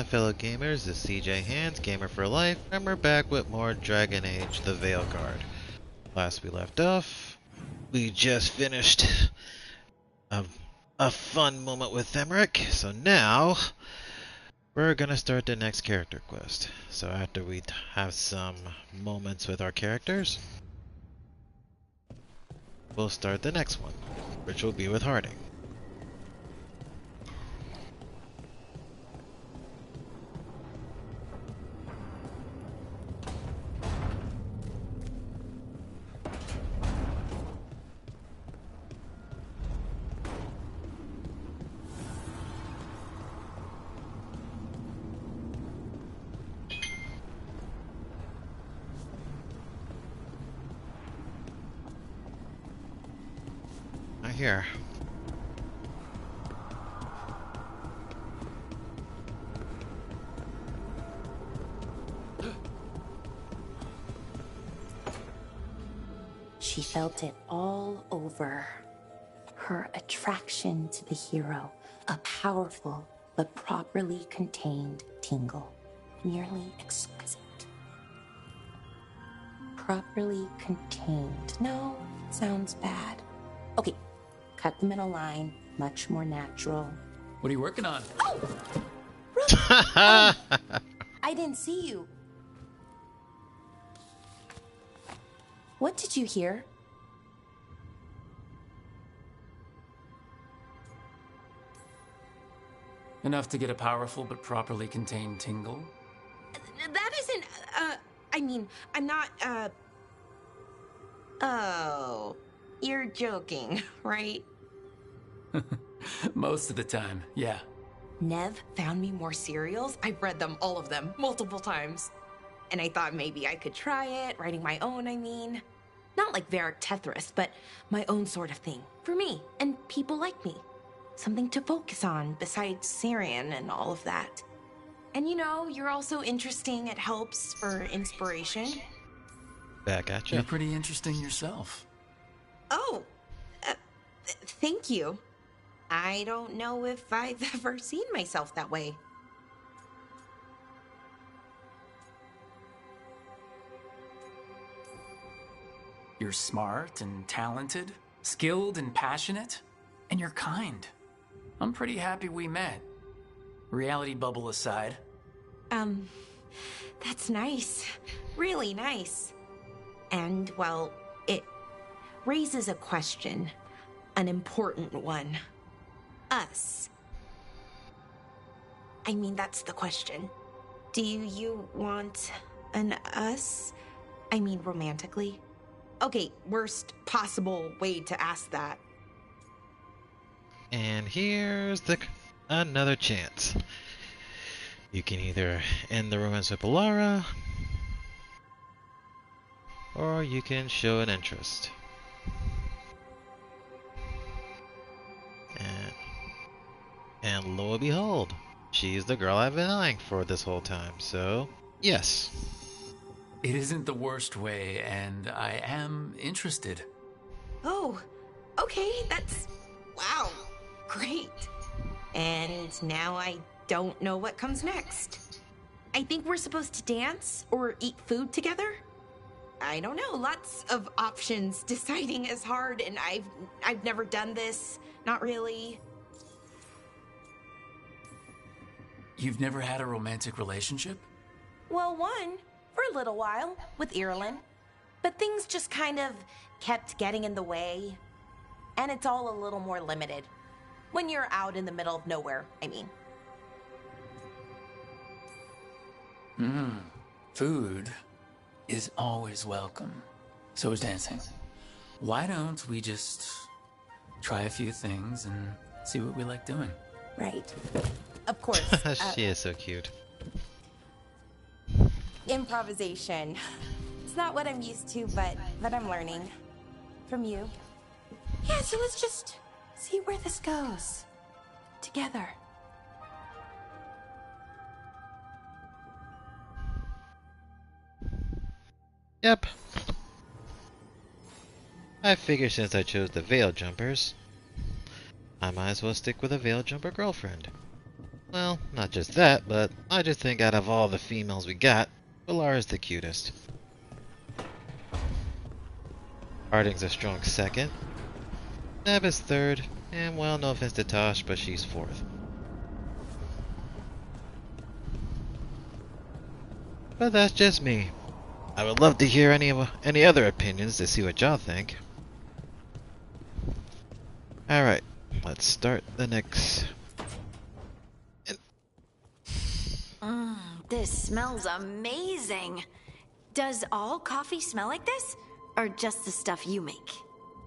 my fellow gamers, this is CJ Hands, Gamer for Life, and we're back with more Dragon Age the Veilguard. Last we left off, we just finished a fun moment with Themeric, so now we're gonna start the next character quest. So after we have some moments with our characters, we'll start the next one, which will be with Harding. Here. She felt it all over. Her attraction to the hero, a powerful but properly contained tingle, nearly exquisite. Properly contained. No, sounds bad. Okay. Cut the middle line, much more natural. What are you working on? Oh! Really? I didn't see you. What did you hear? Enough to get a powerful but properly contained tingle? That isn't, I mean, I'm not, Oh, you're joking, right? Most of the time, yeah. Nev found me more serials. I've read them, all of them, multiple times. And I thought maybe I could try it, writing my own, I mean. Not like Varric Tethris, but my own sort of thing. For me, and people like me. Something to focus on, besides Syrian and all of that. And you know, you're also interesting, it helps for inspiration. Back at you. You're pretty interesting yourself. Oh, thank you. I don't know if I've ever seen myself that way. You're smart and talented, skilled and passionate, and you're kind. I'm pretty happy we met. Reality bubble aside. That's nice. Really nice. And, well, it raises a question. An important one. Us. I mean, that's the question. Do you want an us? I mean, romantically? Okay, worst possible way to ask that. And here's another chance. You can either end the romance with Alara, or you can show an interest. And lo and behold, she's the girl I've been eyeing for this whole time, so yes. It isn't the worst way, and I am interested. Oh, okay, that's... wow, great. And now I don't know what comes next. I think we're supposed to dance or eat food together? I don't know, lots of options. Deciding is hard, and I've never done this, not really. You've never had a romantic relationship? Well, one, for a little while, with Irulan. But things just kind of kept getting in the way. And it's all a little more limited. When you're out in the middle of nowhere, I mean. Food is always welcome. So is dancing. Why don't we just try a few things and see what we like doing? Right. Of course. She is so cute. Improvisation. It's not what I'm used to, but I'm learning. From you. Yeah, so let's just see where this goes. Together. Yep. I figure since I chose the Veil Jumpers, I might as well stick with a Veil Jumper girlfriend. Well, not just that, but I just think out of all the females we got, Valara's the cutest. Harding's a strong second. Neb is third, and well, no offense to Tosh, but she's fourth. But that's just me. I would love to hear any other opinions to see what y'all think. Alright, let's start the next. This smells amazing. Does all coffee smell like this? Or just the stuff you make?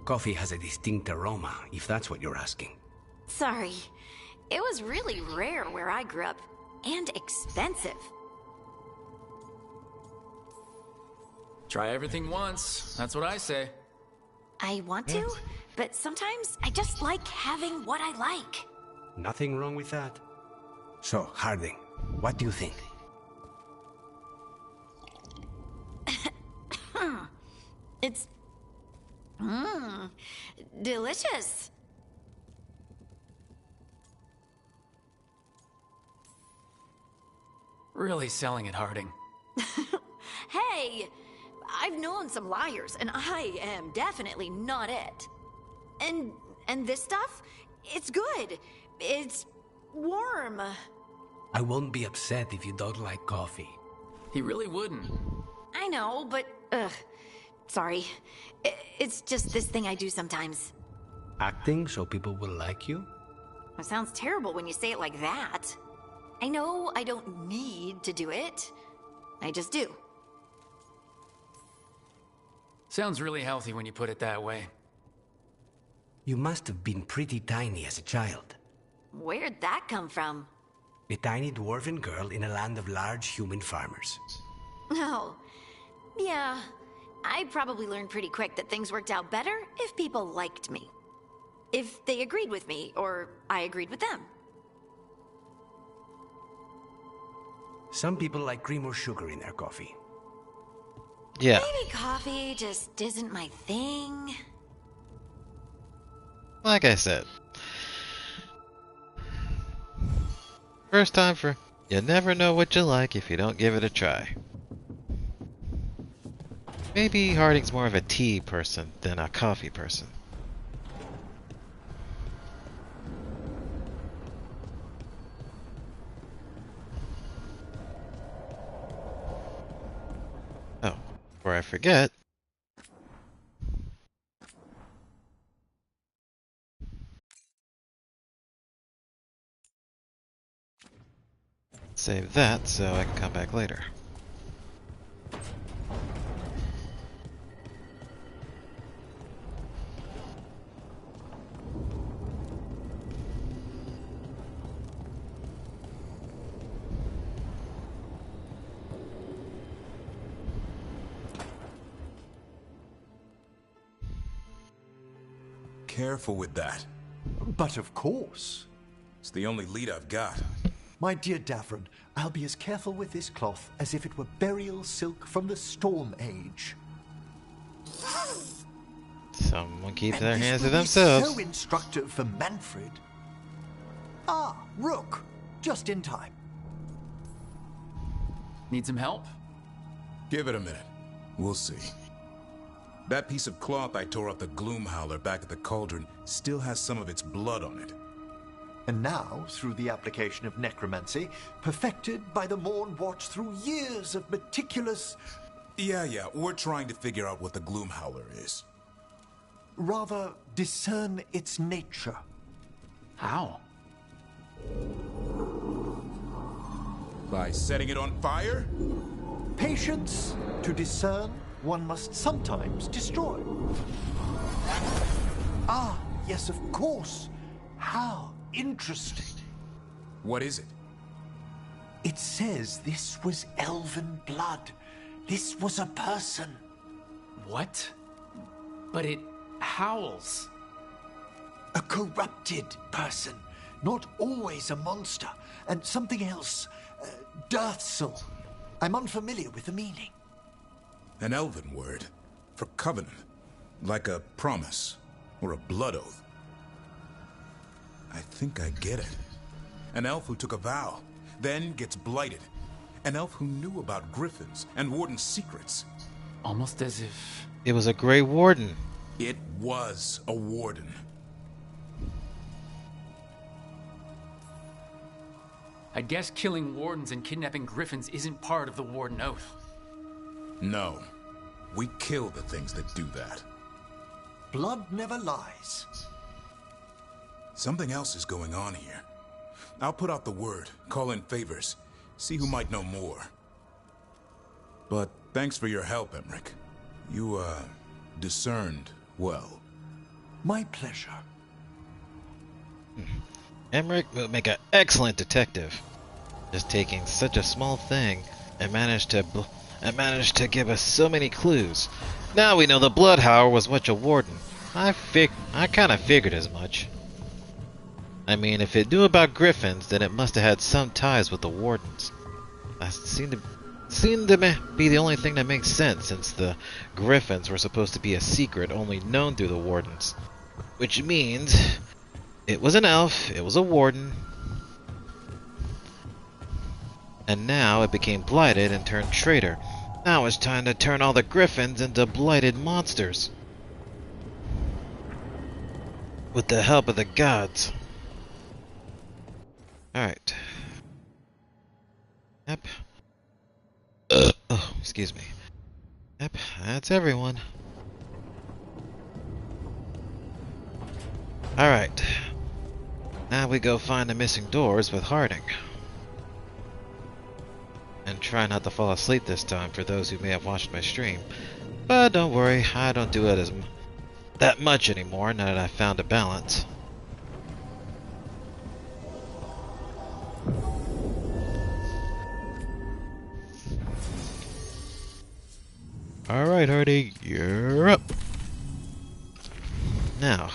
Coffee has a distinct aroma, if that's what you're asking. Sorry. It was really rare where I grew up. And expensive. Try everything once. That's what I say. I want to, but sometimes I just like having what I like. Nothing wrong with that. So, Harding, what do you think? It's... delicious. Really selling it, Harding. Hey, I've known some liars, and I am definitely not it. And this stuff? It's good. It's warm. I won't be upset if you don't like coffee. He really wouldn't. I know, but sorry. It's just this thing I do sometimes. Acting so people will like you? It sounds terrible when you say it like that. I know I don't need to do it. I just do. Sounds really healthy when you put it that way. You must have been pretty tiny as a child. Where'd that come from? A tiny dwarven girl in a land of large human farmers. Oh, yeah. I probably learned pretty quick that things worked out better if people liked me. If they agreed with me, or I agreed with them. Some people like cream or sugar in their coffee. Yeah. Maybe coffee just isn't my thing. Like I said. First time for you never know what you like if you don't give it a try. Maybe Harding's more of a tea person than a coffee person. Oh, before I forget. Save that so I can come back later. Careful with that. But of course. It's the only lead I've got. My dear Davron, I'll be as careful with this cloth as if it were burial silk from the Storm Age. Someone keep And their this hands will to be themselves. so instructive for Manfred. Ah, Rook, just in time. Need some help? Give it a minute. We'll see. That piece of cloth I tore off the Gloom Howler back at the cauldron still has some of its blood on it. And now, through the application of necromancy, perfected by the Morn Watch through years of meticulous... Yeah, we're trying to figure out what the Gloom Howler is. rather discern its nature. How? By setting it on fire? Patience. To discern, one must sometimes destroy. Ah, yes, of course. How interesting. What is it? It says this was elven blood. This was a person. What? But it howls. A corrupted person. Not always a monster. And something else. Deathsel. I'm unfamiliar with the meaning. An elven word. For covenant. Like a promise. Or a blood oath. I think I get it. An elf who took a vow, then gets blighted. An elf who knew about griffins and Warden's secrets. Almost as if... It was a Grey Warden. It was a Warden. I guess killing wardens and kidnapping griffins isn't part of the Warden Oath. No. We kill the things that do that. Blood never lies. Something else is going on here. I'll put out the word, call in favors, see who might know more. But thanks for your help, Emmerich. You, discerned well. My pleasure. Emmerich will make an excellent detective. Just taking such a small thing and managed to give us so many clues. Now we know the Bloodhour was much a warden. I kind of figured as much. I mean, if it knew about griffins, then it must have had some ties with the wardens. That seemed to be the only thing that makes sense, since the griffins were supposed to be a secret only known through the wardens. Which means it was an elf, it was a warden, and now it became blighted and turned traitor. Now it's time to turn all the griffins into blighted monsters. With the help of the gods. Alright. Yep. Oh, excuse me. Yep, that's everyone. Alright. Now we go find the missing doors with Harding. And try not to fall asleep this time for those who may have watched my stream. But don't worry, I don't do it that much anymore now that I've found a balance. Alright, Harding, you're up. Now.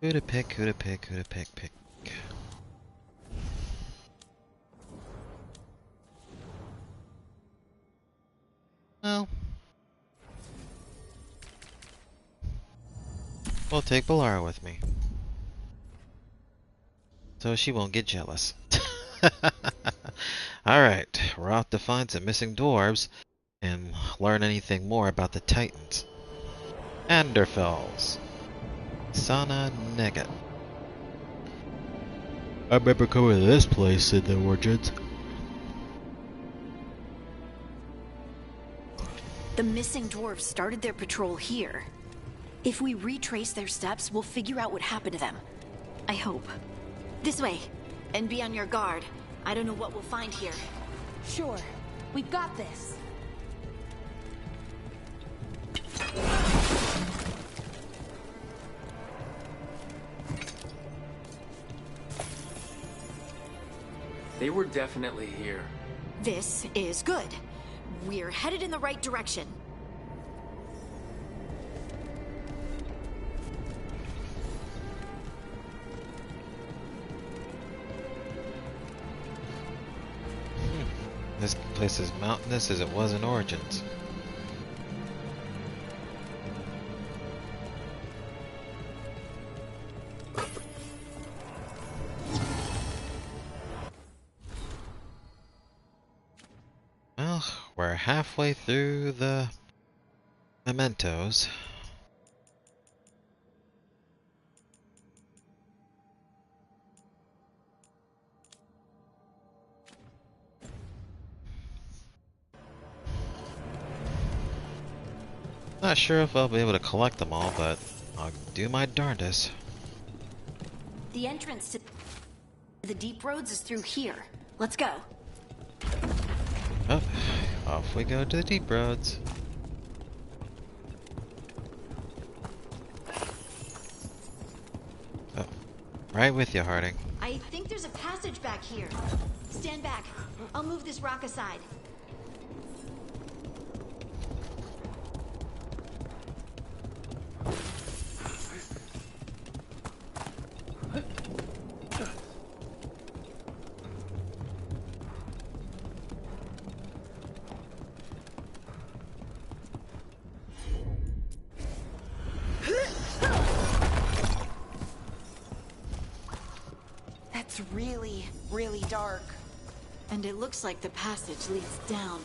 Who to pick, who to pick, who to pick. Well, we'll take Balara with me. So she won't get jealous. Alright, we're off to find some missing dwarves and learn anything more about the Titans. Anderfells. Sana Negat. I remember coming to this place in the orchards. The missing dwarves started their patrol here. If we retrace their steps, we'll figure out what happened to them. I hope. This way. And be on your guard. I don't know what we'll find here. Sure. We've got this. They were definitely here. This is good. We're headed in the right direction. This place is mountainous as it was in Origins. Well, we're halfway through the mementos. Not sure if I'll be able to collect them all, but I'll do my darndest. The entrance to the deep roads is through here. Let's go. Oh, off we go to the deep roads. Oh, right with you, Harding. I think there's a passage back here. Stand back. I'll move this rock aside. That's really, really dark. And it looks like the passage leads down.